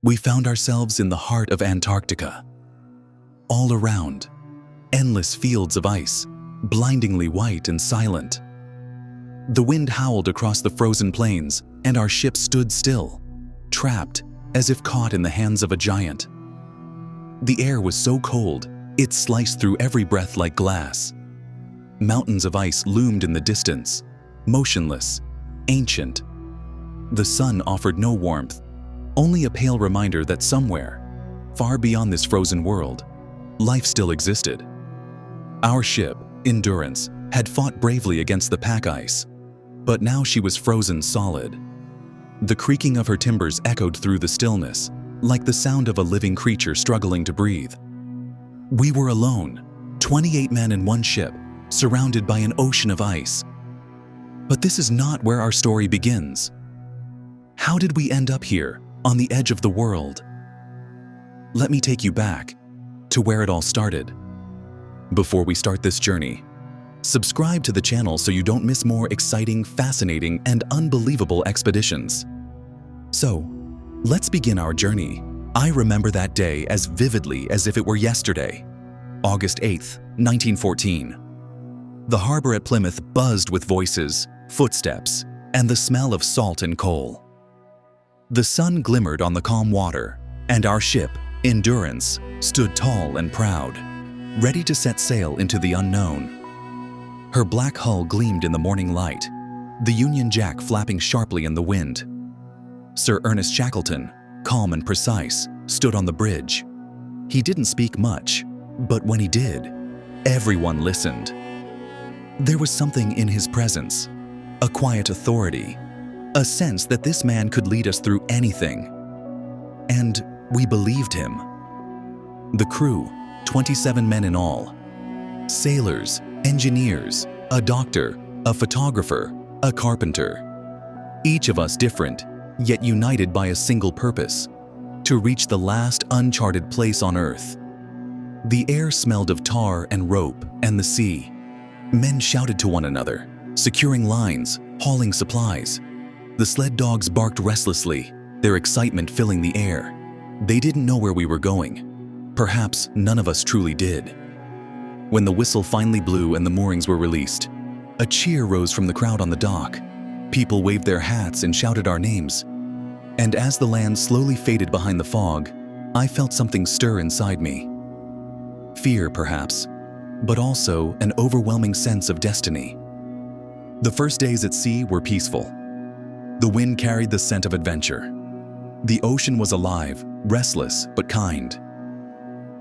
We found ourselves in the heart of Antarctica. All around, endless fields of ice, blindingly white and silent. The wind howled across the frozen plains, and our ship stood still, trapped as if caught in the hands of a giant. The air was so cold, it sliced through every breath like glass. Mountains of ice loomed in the distance, motionless, ancient. The sun offered no warmth, only a pale reminder that somewhere, far beyond this frozen world, life still existed. Our ship, Endurance, had fought bravely against the pack ice, but now she was frozen solid. The creaking of her timbers echoed through the stillness, like the sound of a living creature struggling to breathe. We were alone, 28 men in one ship, surrounded by an ocean of ice. But this is not where our story begins. How did we end up here, on the edge of the world? Let me take you back to where it all started. Before we start this journey, subscribe to the channel so you don't miss more exciting, fascinating, and unbelievable expeditions. So, let's begin our journey. I remember that day as vividly as if it were yesterday, August 8th, 1914. The harbor at Plymouth buzzed with voices, footsteps, and the smell of salt and coal. The sun glimmered on the calm water, and our ship, Endurance, stood tall and proud, ready to set sail into the unknown. Her black hull gleamed in the morning light, the Union Jack flapping sharply in the wind. Sir Ernest Shackleton, calm and precise, stood on the bridge. He didn't speak much, but when he did, everyone listened. There was something in his presence, a quiet authority, a sense that this man could lead us through anything. And we believed him. The crew, 27 men in all, sailors, engineers, a doctor, a photographer, a carpenter. Each of us different, yet united by a single purpose, to reach the last uncharted place on Earth. The air smelled of tar and rope and the sea. Men shouted to one another, securing lines, hauling supplies. The sled dogs barked restlessly, their excitement filling the air. They didn't know where we were going. Perhaps none of us truly did. When the whistle finally blew and the moorings were released, a cheer rose from the crowd on the dock. People waved their hats and shouted our names. And as the land slowly faded behind the fog, I felt something stir inside me. Fear, perhaps, but also an overwhelming sense of destiny. The first days at sea were peaceful. The wind carried the scent of adventure. The ocean was alive, restless, but kind.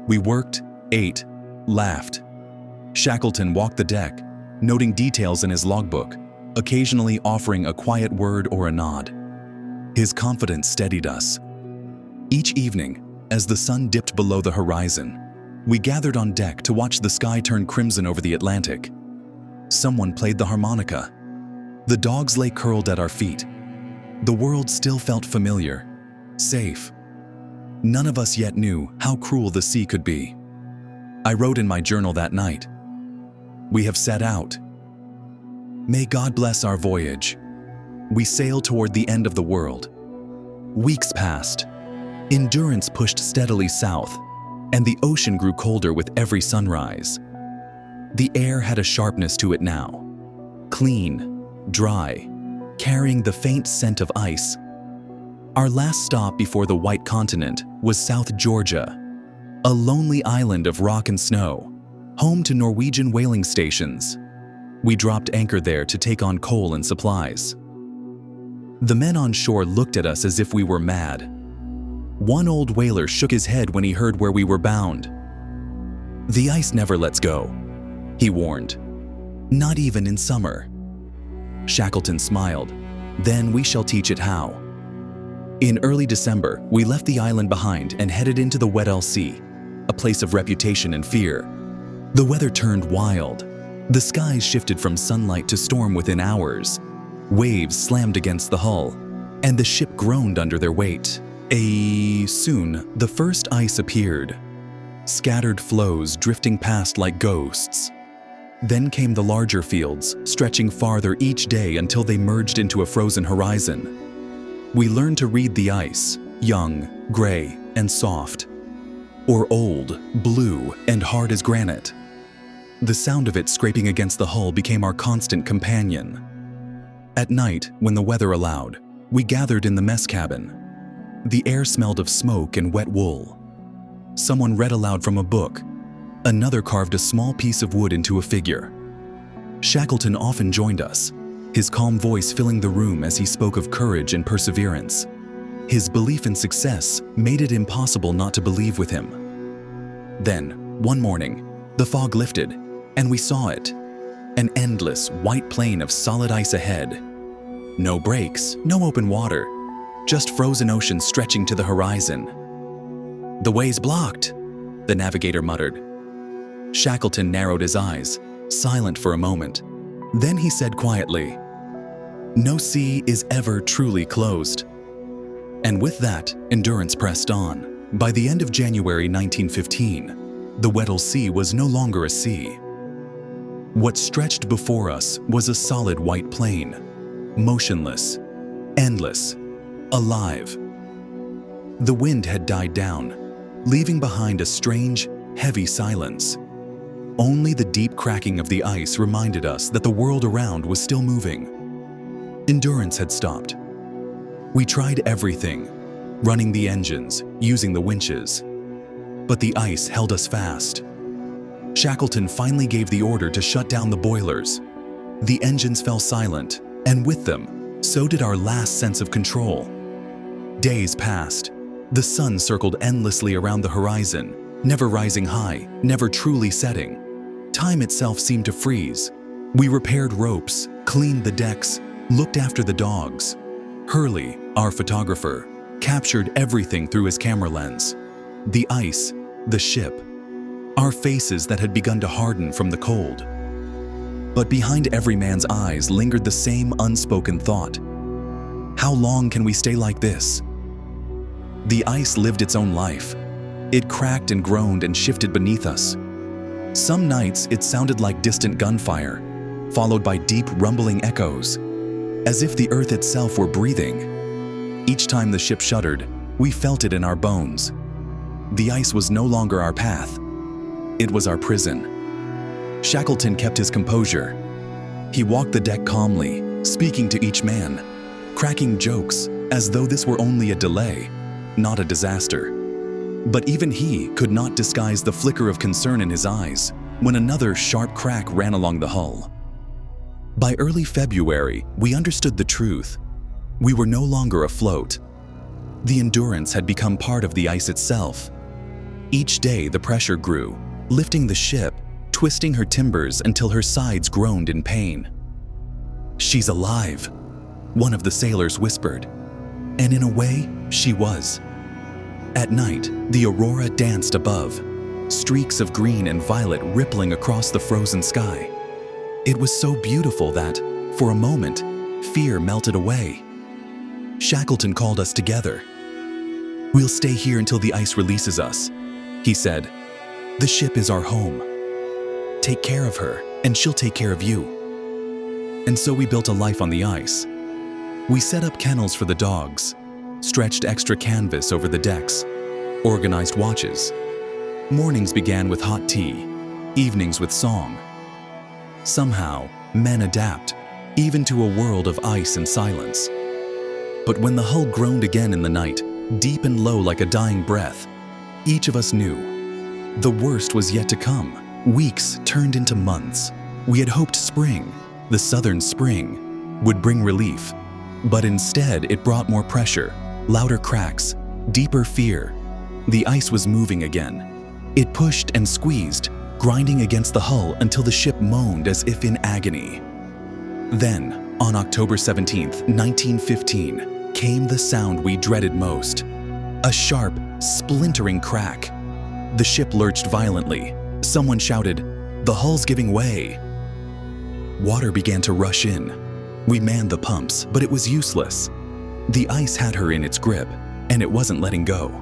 We worked, ate, laughed. Shackleton walked the deck, noting details in his logbook, occasionally offering a quiet word or a nod. His confidence steadied us. Each evening, as the sun dipped below the horizon, we gathered on deck to watch the sky turn crimson over the Atlantic. Someone played the harmonica. The dogs lay curled at our feet. The world still felt familiar, safe. None of us yet knew how cruel the sea could be. I wrote in my journal that night, "We have set out. May God bless our voyage." We sailed toward the end of the world. Weeks passed. Endurance pushed steadily south, and the ocean grew colder with every sunrise. The air had a sharpness to it now, clean, dry, carrying the faint scent of ice. Our last stop before the White Continent was South Georgia, a lonely island of rock and snow, home to Norwegian whaling stations. We dropped anchor there to take on coal and supplies. The men on shore looked at us as if we were mad. One old whaler shook his head when he heard where we were bound. "The ice never lets go," he warned. "Not even in summer." Shackleton smiled. "Then we shall teach it how." In early December, we left the island behind and headed into the Weddell Sea, a place of reputation and fear. The weather turned wild. The skies shifted from sunlight to storm within hours. Waves slammed against the hull, and the ship groaned under their weight. Soon, the first ice appeared, scattered floes drifting past like ghosts. Then came the larger fields, stretching farther each day until they merged into a frozen horizon. We learned to read the ice, young, gray, and soft, or old, blue, and hard as granite. The sound of it scraping against the hull became our constant companion. At night, when the weather allowed, we gathered in the mess cabin. The air smelled of smoke and wet wool. Someone read aloud from a book. Another carved a small piece of wood into a figure. Shackleton often joined us, his calm voice filling the room as he spoke of courage and perseverance. His belief in success made it impossible not to believe with him. Then, one morning, the fog lifted, and we saw it. An endless, white plain of solid ice ahead. No breaks, no open water, just frozen ocean stretching to the horizon. "The way's blocked," the navigator muttered. Shackleton narrowed his eyes, silent for a moment. Then he said quietly, "No sea is ever truly closed." And with that, endurance pressed on. By the end of January 1915, the Weddell Sea was no longer a sea. What stretched before us was a solid white plain, motionless, endless, alive. The wind had died down, leaving behind a strange, heavy silence. Only the deep cracking of the ice reminded us that the world around was still moving. Endurance had stopped. We tried everything, running the engines, using the winches. But the ice held us fast. Shackleton finally gave the order to shut down the boilers. The engines fell silent, and with them, so did our last sense of control. Days passed. The sun circled endlessly around the horizon, never rising high, never truly setting. Time itself seemed to freeze. We repaired ropes, cleaned the decks, looked after the dogs. Hurley, our photographer, captured everything through his camera lens. The ice, the ship, our faces that had begun to harden from the cold. But behind every man's eyes lingered the same unspoken thought. How long can we stay like this? The ice lived its own life. It cracked and groaned and shifted beneath us. Some nights it sounded like distant gunfire, followed by deep rumbling echoes, as if the earth itself were breathing. Each time the ship shuddered, we felt it in our bones. The ice was no longer our path. It was our prison. Shackleton kept his composure. He walked the deck calmly, speaking to each man, cracking jokes as though this were only a delay, not a disaster. But even he could not disguise the flicker of concern in his eyes when another sharp crack ran along the hull. By early February, we understood the truth. We were no longer afloat. The Endurance had become part of the ice itself. Each day the pressure grew, lifting the ship, twisting her timbers until her sides groaned in pain. "She's alive," one of the sailors whispered. And in a way, she was. At night, the aurora danced above, streaks of green and violet rippling across the frozen sky. It was so beautiful that, for a moment, fear melted away. Shackleton called us together. "We'll stay here until the ice releases us," he said. "The ship is our home. Take care of her, and she'll take care of you." And so we built a life on the ice. We set up kennels for the dogs, stretched extra canvas over the decks, organized watches. Mornings began with hot tea, evenings with song. Somehow, men adapt, even to a world of ice and silence. But when the hull groaned again in the night, deep and low like a dying breath, each of us knew the worst was yet to come. Weeks turned into months. We had hoped spring, the southern spring, would bring relief. But instead, it brought more pressure, louder cracks, deeper fear. The ice was moving again. It pushed and squeezed, grinding against the hull until the ship moaned as if in agony. Then, on October 17th, 1915, came the sound we dreaded most. A sharp, splintering crack. The ship lurched violently. Someone shouted, "The hull's giving way." Water began to rush in. We manned the pumps, but it was useless. The ice had her in its grip, and it wasn't letting go.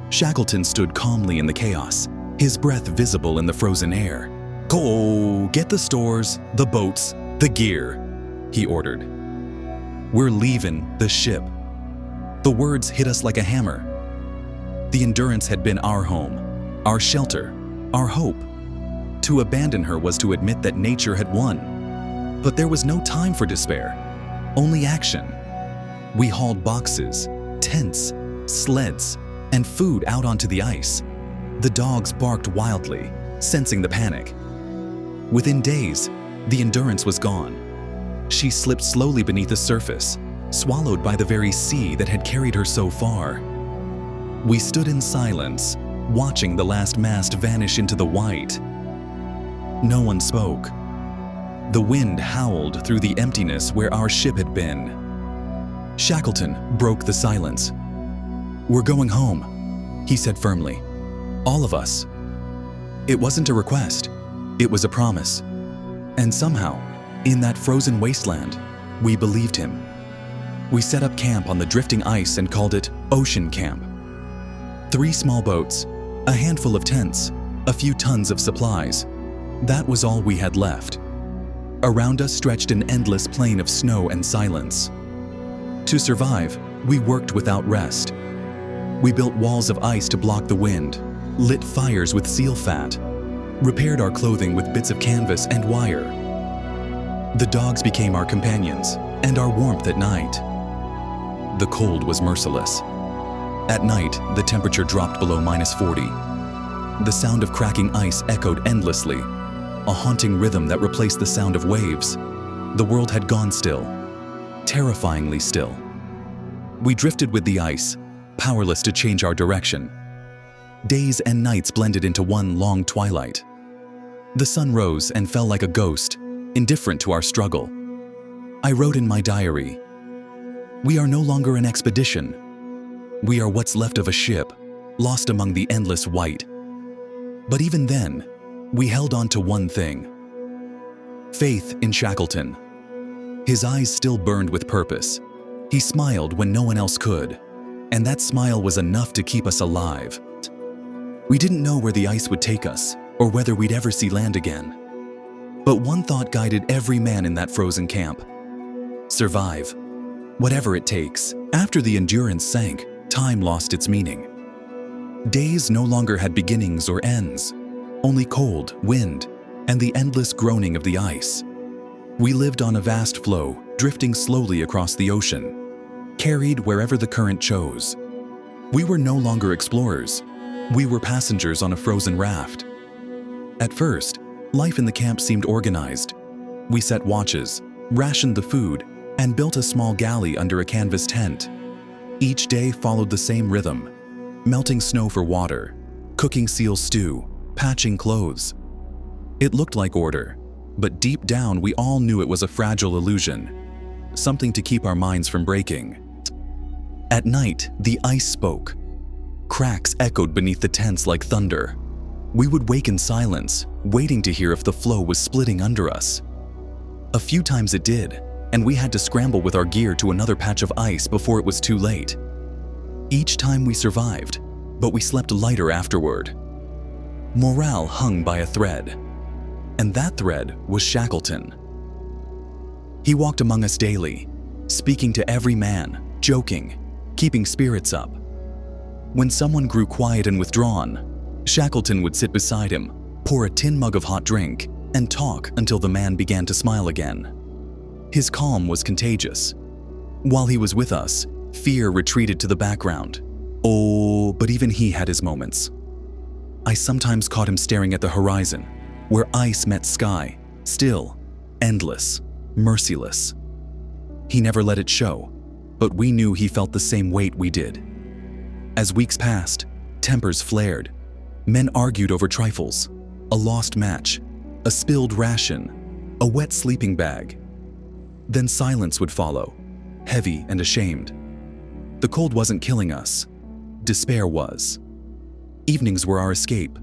Shackleton stood calmly in the chaos, his breath visible in the frozen air. "Go, get the stores, the boats, the gear," he ordered. "We're leaving the ship." The words hit us like a hammer. The Endurance had been our home, our shelter, our hope. To abandon her was to admit that nature had won. But there was no time for despair, only action. We hauled boxes, tents, sleds, and food out onto the ice. The dogs barked wildly, sensing the panic. Within days, the Endurance was gone. She slipped slowly beneath the surface, swallowed by the very sea that had carried her so far. We stood in silence, watching the last mast vanish into the white. No one spoke. The wind howled through the emptiness where our ship had been. Shackleton broke the silence. "We're going home," he said firmly. "All of us." It wasn't a request, it was a promise. And somehow, in that frozen wasteland, we believed him. We set up camp on the drifting ice and called it Ocean Camp. 3 small boats, a handful of tents, a few tons of supplies. That was all we had left. Around us stretched an endless plain of snow and silence. To survive, we worked without rest. We built walls of ice to block the wind, lit fires with seal fat, repaired our clothing with bits of canvas and wire. The dogs became our companions and our warmth at night. The cold was merciless. At night, the temperature dropped below -40. The sound of cracking ice echoed endlessly, a haunting rhythm that replaced the sound of waves. The world had gone still, terrifyingly still. We drifted with the ice, powerless to change our direction. Days and nights blended into one long twilight. The sun rose and fell like a ghost, indifferent to our struggle. I wrote in my diary, "We are no longer an expedition. We are what's left of a ship, lost among the endless white." But even then, we held on to one thing: faith in Shackleton. His eyes still burned with purpose. He smiled when no one else could, and that smile was enough to keep us alive. We didn't know where the ice would take us, or whether we'd ever see land again. But one thought guided every man in that frozen camp: survive, whatever it takes. After the Endurance sank, time lost its meaning. Days no longer had beginnings or ends, only cold, wind, and the endless groaning of the ice. We lived on a vast floe, drifting slowly across the ocean, carried wherever the current chose. We were no longer explorers. We were passengers on a frozen raft. At first, life in the camp seemed organized. We set watches, rationed the food, and built a small galley under a canvas tent. Each day followed the same rhythm: melting snow for water, cooking seal stew, patching clothes. It looked like order, but deep down we all knew it was a fragile illusion, something to keep our minds from breaking. At night, the ice spoke. Cracks echoed beneath the tents like thunder. We would wake in silence, waiting to hear if the floe was splitting under us. A few times it did, and we had to scramble with our gear to another patch of ice before it was too late. Each time we survived, but we slept lighter afterward. Morale hung by a thread, and that thread was Shackleton. He walked among us daily, speaking to every man, joking, keeping spirits up. When someone grew quiet and withdrawn, Shackleton would sit beside him, pour a tin mug of hot drink, and talk until the man began to smile again. His calm was contagious. While he was with us, fear retreated to the background. Oh, but even he had his moments. I sometimes caught him staring at the horizon, where ice met sky, still, endless, merciless. He never let it show, but we knew he felt the same weight we did. As weeks passed, tempers flared. Men argued over trifles: a lost match, a spilled ration, a wet sleeping bag. Then silence would follow, heavy and ashamed. The cold wasn't killing us. Despair was. Evenings were our escape.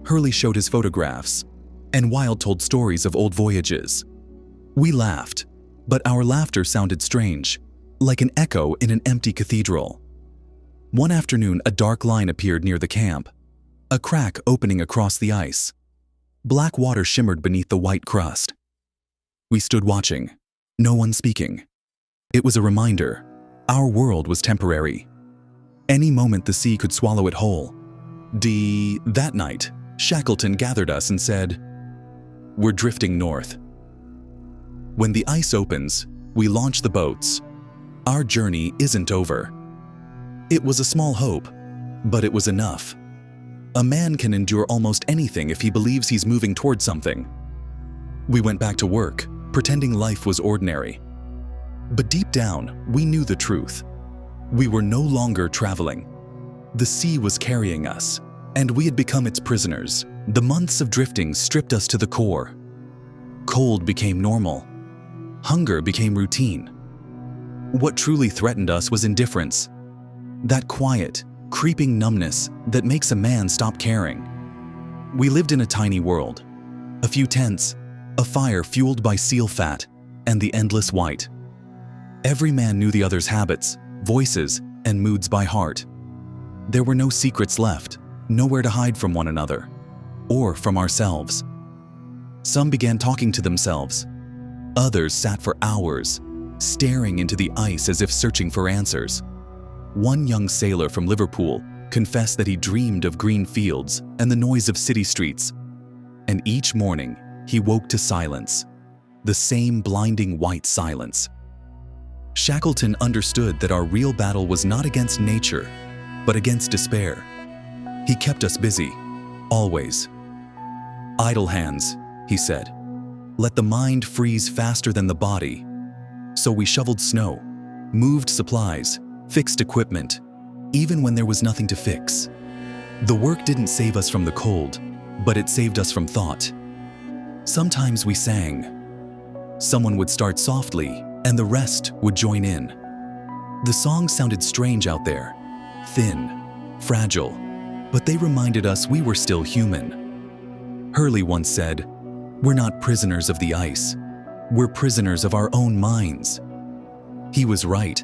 Hurley showed his photographs, and Wilde told stories of old voyages. We laughed, but our laughter sounded strange, like an echo in an empty cathedral. One afternoon, a dark line appeared near the camp, a crack opening across the ice. Black water shimmered beneath the white crust. We stood watching, no one speaking. It was a reminder. Our world was temporary. Any moment the sea could swallow it whole. That night, Shackleton gathered us and said, "We're drifting north." When the ice opens, we launch the boats. Our journey isn't over. It was a small hope, but it was enough. A man can endure almost anything if he believes he's moving toward something. We went back to work, pretending life was ordinary. But deep down, we knew the truth. We were no longer traveling. The sea was carrying us, and we had become its prisoners. The months of drifting stripped us to the core. Cold became normal. Hunger became routine. What truly threatened us was indifference. That quiet, creeping numbness that makes a man stop caring. We lived in a tiny world. A few tents, a fire fueled by seal fat, and the endless white. Every man knew the other's habits, voices, and moods by heart. There were no secrets left, nowhere to hide from one another, or from ourselves. Some began talking to themselves. Others sat for hours, staring into the ice as if searching for answers. One young sailor from Liverpool confessed that he dreamed of green fields and the noise of city streets. And each morning, he woke to silence, the same blinding white silence. Shackleton understood that our real battle was not against nature, but against despair. He kept us busy, always. "Idle hands," he said. "Let the mind freeze faster than the body." So we shoveled snow, moved supplies, fixed equipment, even when there was nothing to fix. The work didn't save us from the cold, but it saved us from thought. Sometimes we sang. Someone would start softly, and the rest would join in. The songs sounded strange out there, thin, fragile, but they reminded us we were still human. Hurley once said, "We're not prisoners of the ice. We're prisoners of our own minds." He was right.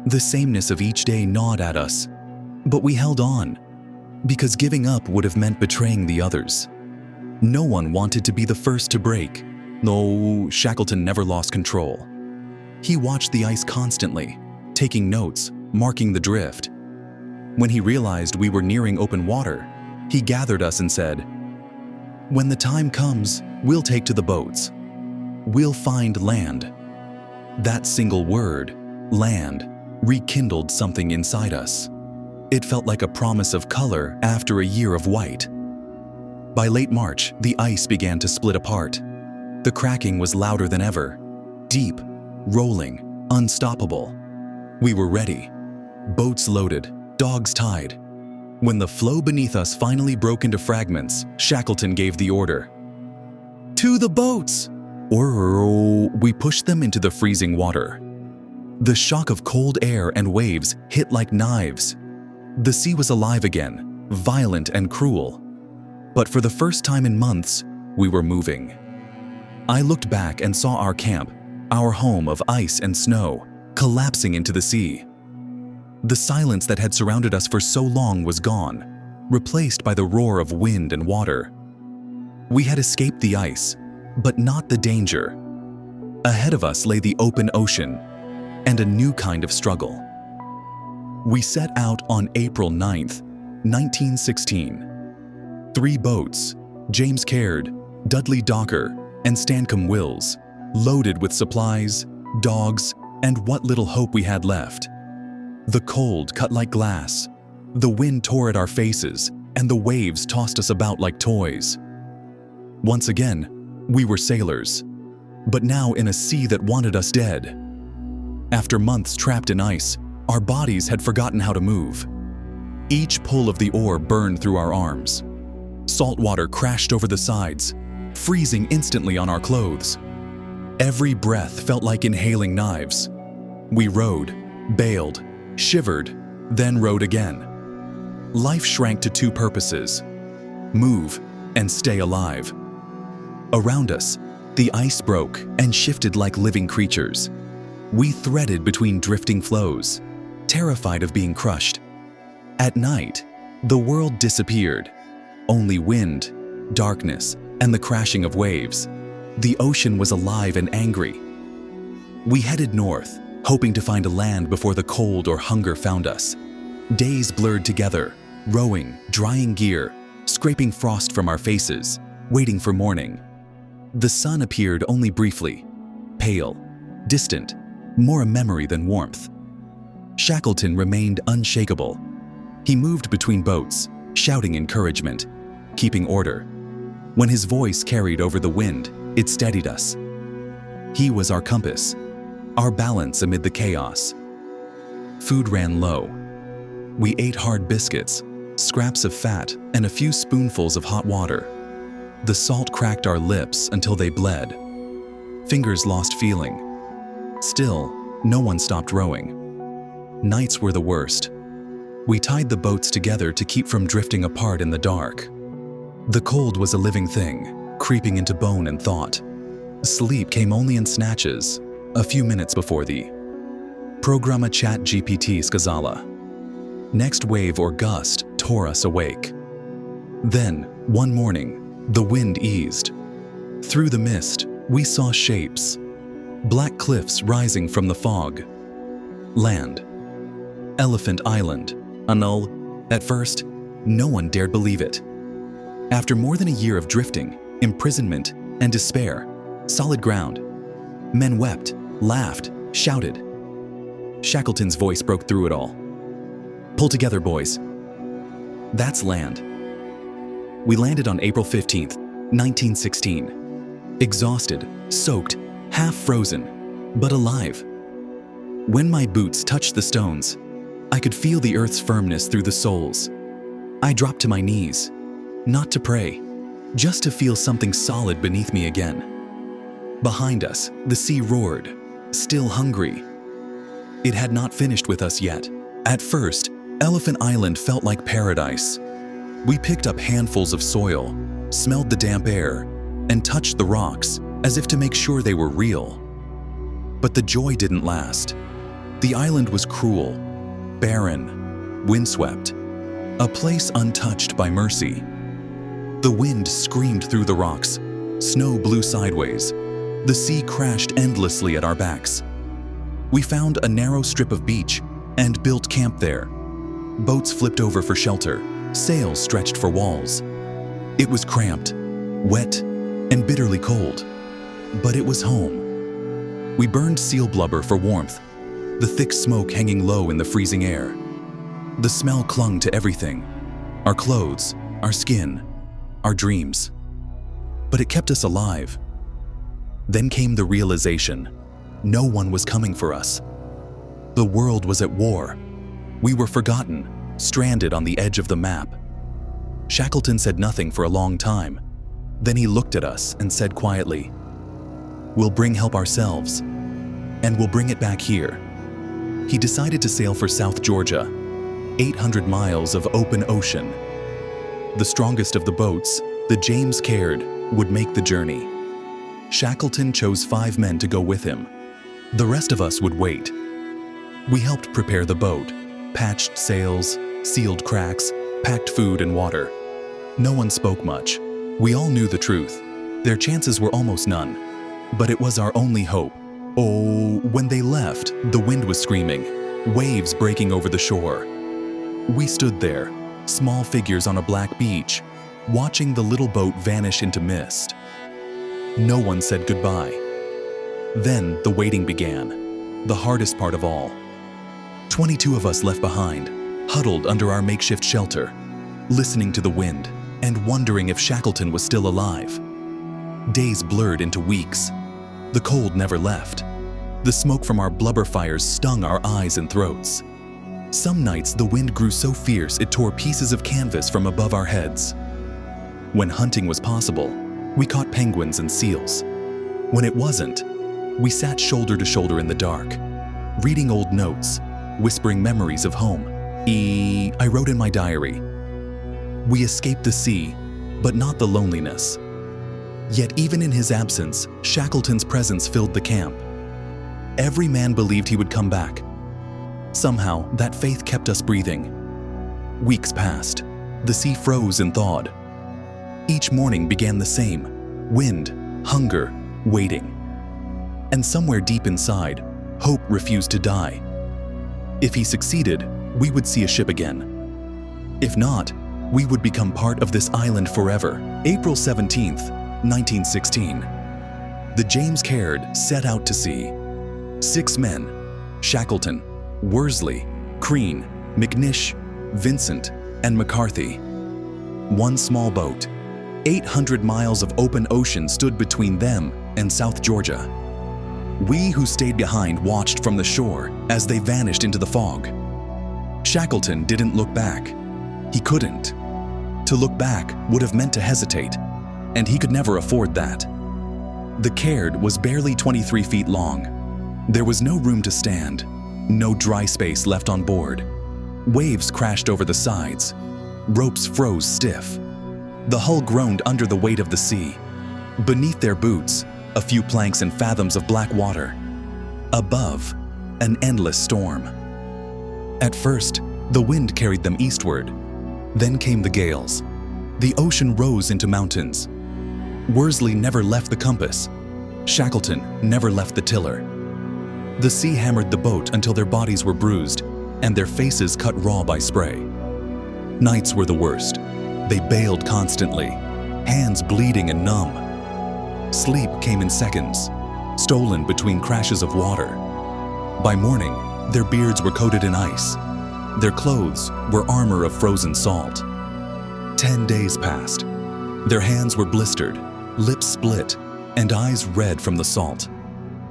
The sameness of each day gnawed at us, but we held on, because giving up would have meant betraying the others. No one wanted to be the first to break. No, Shackleton never lost control. He watched the ice constantly, taking notes, marking the drift. When he realized we were nearing open water, he gathered us and said, "When the time comes, we'll take to the boats. We'll find land." That single word, land, rekindled something inside us. It felt like a promise of color after a year of white. By late March, the ice began to split apart. The cracking was louder than ever, deep, rolling, unstoppable. We were ready, boats loaded, dogs tied. When the floe beneath us finally broke into fragments, Shackleton gave the order. "To the boats!" Or we pushed them into the freezing water. The shock of cold air and waves hit like knives. The sea was alive again, violent and cruel. But for the first time in months, we were moving. I looked back and saw our camp, our home of ice and snow, collapsing into the sea. The silence that had surrounded us for so long was gone, replaced by the roar of wind and water. We had escaped the ice, but not the danger. Ahead of us lay the open ocean, and a new kind of struggle. We set out on April 9th, 1916. 3 boats, James Caird, Dudley Docker, and Stancomb Wills, loaded with supplies, dogs, and what little hope we had left. The cold cut like glass, the wind tore at our faces, and the waves tossed us about like toys. Once again, we were sailors, but now in a sea that wanted us dead. After months trapped in ice, our bodies had forgotten how to move. Each pull of the oar burned through our arms. Salt water crashed over the sides, freezing instantly on our clothes. Every breath felt like inhaling knives. We rowed, bailed, shivered, then rowed again. Life shrank to 2 purposes: move and stay alive. Around us, the ice broke and shifted like living creatures. We threaded between drifting floes, terrified of being crushed. At night, the world disappeared. Only wind, darkness, and the crashing of waves. The ocean was alive and angry. We headed north, hoping to find a land before the cold or hunger found us. Days blurred together, rowing, drying gear, scraping frost from our faces, waiting for morning. The sun appeared only briefly, pale, distant, more a memory than warmth. Shackleton remained unshakable. He moved between boats, shouting encouragement, keeping order. When his voice carried over the wind, it steadied us. He was our compass, our balance amid the chaos. Food ran low. We ate hard biscuits, scraps of fat, and a few spoonfuls of hot water. The salt cracked our lips until they bled. Fingers lost feeling. Still, no one stopped rowing. Nights were the worst. We tied the boats together to keep from drifting apart in the dark. The cold was a living thing, creeping into bone and thought. Sleep came only in snatches, a few minutes before the Programa Chat GPT skazala. Next wave or gust tore us awake. Then, one morning, the wind eased. Through the mist, we saw shapes. Black cliffs rising from the fog. Land. Elephant Island. Anul. At first, no one dared believe it. After more than a year of drifting, imprisonment, and despair, solid ground. Men wept, laughed, shouted. Shackleton's voice broke through it all. Pull together, boys. That's land. We landed on April 15th, 1916. Exhausted, soaked, half frozen, but alive. When my boots touched the stones, I could feel the earth's firmness through the soles. I dropped to my knees, not to pray, just to feel something solid beneath me again. Behind us, the sea roared, still hungry. It had not finished with us yet. At first, Elephant Island felt like paradise. We picked up handfuls of soil, smelled the damp air, and touched the rocks as if to make sure they were real. But the joy didn't last. The island was cruel, barren, windswept, a place untouched by mercy. The wind screamed through the rocks, snow blew sideways, the sea crashed endlessly at our backs. We found a narrow strip of beach and built camp there. Boats flipped over for shelter, sails stretched for walls. It was cramped, wet, and bitterly cold, but it was home. We burned seal blubber for warmth, the thick smoke hanging low in the freezing air. The smell clung to everything, our clothes, our skin, our dreams. But it kept us alive. Then came the realization, no one was coming for us. The world was at war. We were forgotten, stranded on the edge of the map. Shackleton said nothing for a long time. Then he looked at us and said quietly, "We'll bring help ourselves, and we'll bring it back here." He decided to sail for South Georgia, 800 miles of open ocean. The strongest of the boats, the James Caird, would make the journey. Shackleton chose 5 men to go with him. The rest of us would wait. We helped prepare the boat, patched sails, sealed cracks, packed food and water. No one spoke much. We all knew the truth. Their chances were almost none. But it was our only hope. Oh, when they left, the wind was screaming, waves breaking over the shore. We stood there, small figures on a black beach, watching the little boat vanish into mist. No one said goodbye. Then the waiting began, the hardest part of all. 22 of us left behind, huddled under our makeshift shelter, listening to the wind and wondering if Shackleton was still alive. Days blurred into weeks. The cold never left. The smoke from our blubber fires stung our eyes and throats. Some nights the wind grew so fierce it tore pieces of canvas from above our heads. When hunting was possible, we caught penguins and seals. When it wasn't, we sat shoulder to shoulder in the dark, reading old notes, whispering memories of home. I wrote in my diary, "We escaped the sea, but not the loneliness." Yet even in his absence, Shackleton's presence filled the camp. Every man believed he would come back. Somehow, that faith kept us breathing. Weeks passed. The sea froze and thawed. Each morning began the same: wind, hunger, waiting. And somewhere deep inside, Hope refused to die. If he succeeded, we would see a ship again. If not, we would become part of this island forever. April 17th, 1916. The James Caird set out to sea. 6 men, Shackleton, Worsley, Crean, McNish, Vincent, and McCarthy. 1 small boat. 800 miles of open ocean stood between them and South Georgia. We who stayed behind watched from the shore as they vanished into the fog. Shackleton didn't look back. He couldn't. To look back would have meant to hesitate, and he could never afford that. The Caird was barely 23 feet long. There was no room to stand, no dry space left on board. Waves crashed over the sides. Ropes froze stiff. The hull groaned under the weight of the sea. Beneath their boots, a few planks and fathoms of black water. Above, an endless storm. At first, the wind carried them eastward. Then came the gales. The ocean rose into mountains. Worsley never left the compass. Shackleton never left the tiller. The sea hammered the boat until their bodies were bruised and their faces cut raw by spray. Nights were the worst. They bailed constantly, hands bleeding and numb. Sleep came in seconds, stolen between crashes of water. By morning, their beards were coated in ice. Their clothes were armor of frozen salt. 10 days passed. Their hands were blistered, lips split, and eyes red from the salt.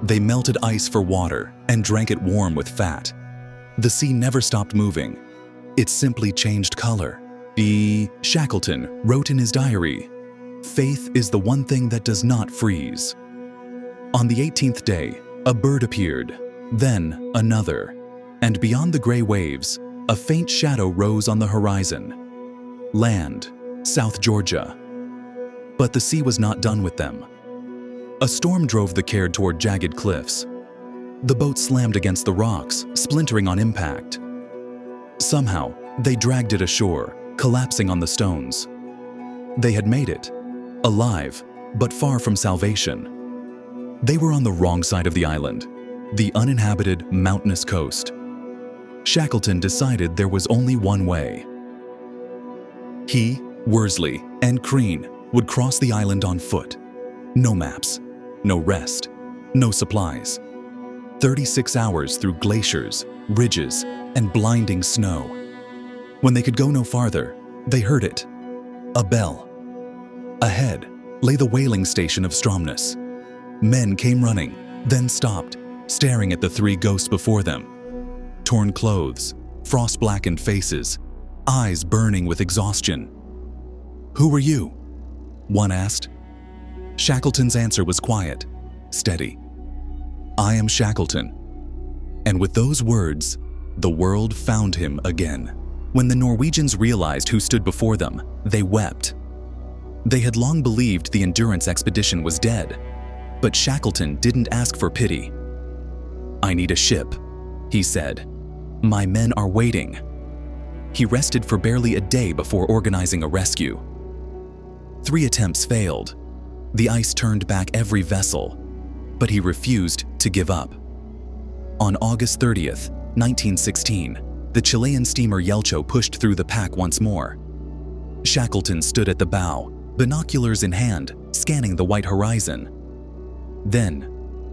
They melted ice for water and drank it warm with fat. The sea never stopped moving. It simply changed color. Shackleton wrote in his diary, "Faith is the one thing that does not freeze." On the 18th day, a bird appeared, then another, and beyond the gray waves, a faint shadow rose on the horizon. Land, South Georgia. But the sea was not done with them. A storm drove the Caird toward jagged cliffs. The boat slammed against the rocks, splintering on impact. Somehow, they dragged it ashore, collapsing on the stones. They had made it, alive, but far from salvation. They were on the wrong side of the island, the uninhabited, mountainous coast. Shackleton decided there was only one way. He, Worsley, and Crean would cross the island on foot. No maps, no rest, no supplies. 36 hours through glaciers, ridges, and blinding snow. When they could go no farther, they heard it. A bell. Ahead lay the whaling station of Stromness. Men came running, then stopped, staring at the 3 ghosts before them. Torn clothes, frost-blackened faces, eyes burning with exhaustion. "Who were you?" one asked. Shackleton's answer was quiet, steady. "I am Shackleton." And with those words, the world found him again. When the Norwegians realized who stood before them, they wept. They had long believed the Endurance expedition was dead, but Shackleton didn't ask for pity. "I need a ship," he said. "My men are waiting." He rested for barely a day before organizing a rescue. 3 attempts failed. The ice turned back every vessel, but he refused to give up. On August 30th, 1916, the Chilean steamer Yelcho pushed through the pack once more. Shackleton stood at the bow, binoculars in hand, scanning the white horizon. Then,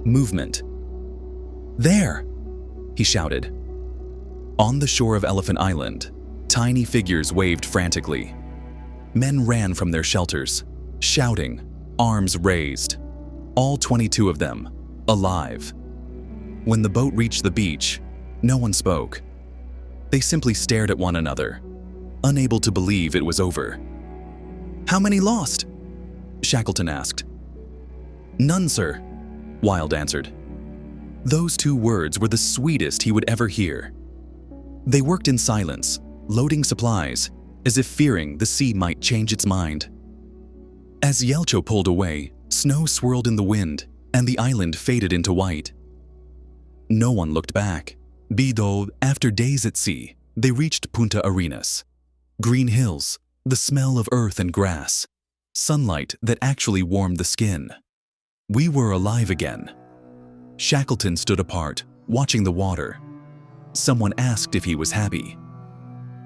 movement. "There!" he shouted. On the shore of Elephant Island, tiny figures waved frantically. Men ran from their shelters, shouting, arms raised. All 22 of them, alive. When the boat reached the beach, no one spoke. They simply stared at one another, unable to believe it was over. "How many lost?" Shackleton asked. "None, sir," Wild answered. Those 2 words were the sweetest he would ever hear. They worked in silence, loading supplies, as if fearing the sea might change its mind. As Yelcho pulled away, snow swirled in the wind, and the island faded into white. No one looked back. Though, after days at sea, they reached Punta Arenas. Green hills, the smell of earth and grass, sunlight that actually warmed the skin. We were alive again. Shackleton stood apart, watching the water. Someone asked if he was happy.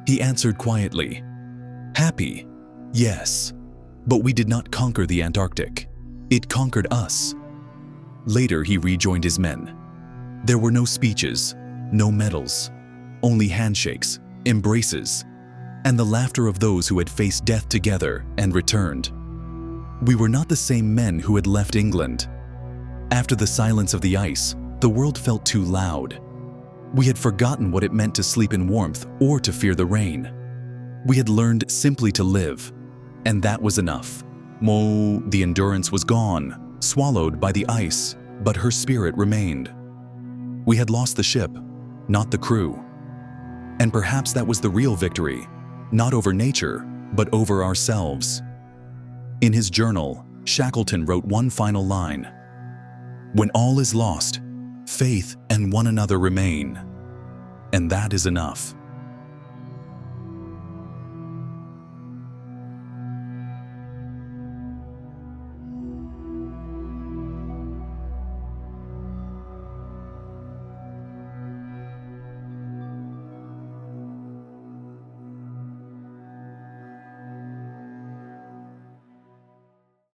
He answered quietly, "Happy? Yes. But we did not conquer the Antarctic. It conquered us." Later, he rejoined his men. There were no speeches, no medals, only handshakes, embraces, and the laughter of those who had faced death together and returned. We were not the same men who had left England. After the silence of the ice, the world felt too loud. We had forgotten what it meant to sleep in warmth or to fear the rain. We had learned simply to live, and that was enough. The endurance was gone, swallowed by the ice, but her spirit remained. We had lost the ship, not the crew. And perhaps that was the real victory, not over nature, but over ourselves. In his journal, Shackleton wrote one final line: "When all is lost, faith and one another remain." And that is enough.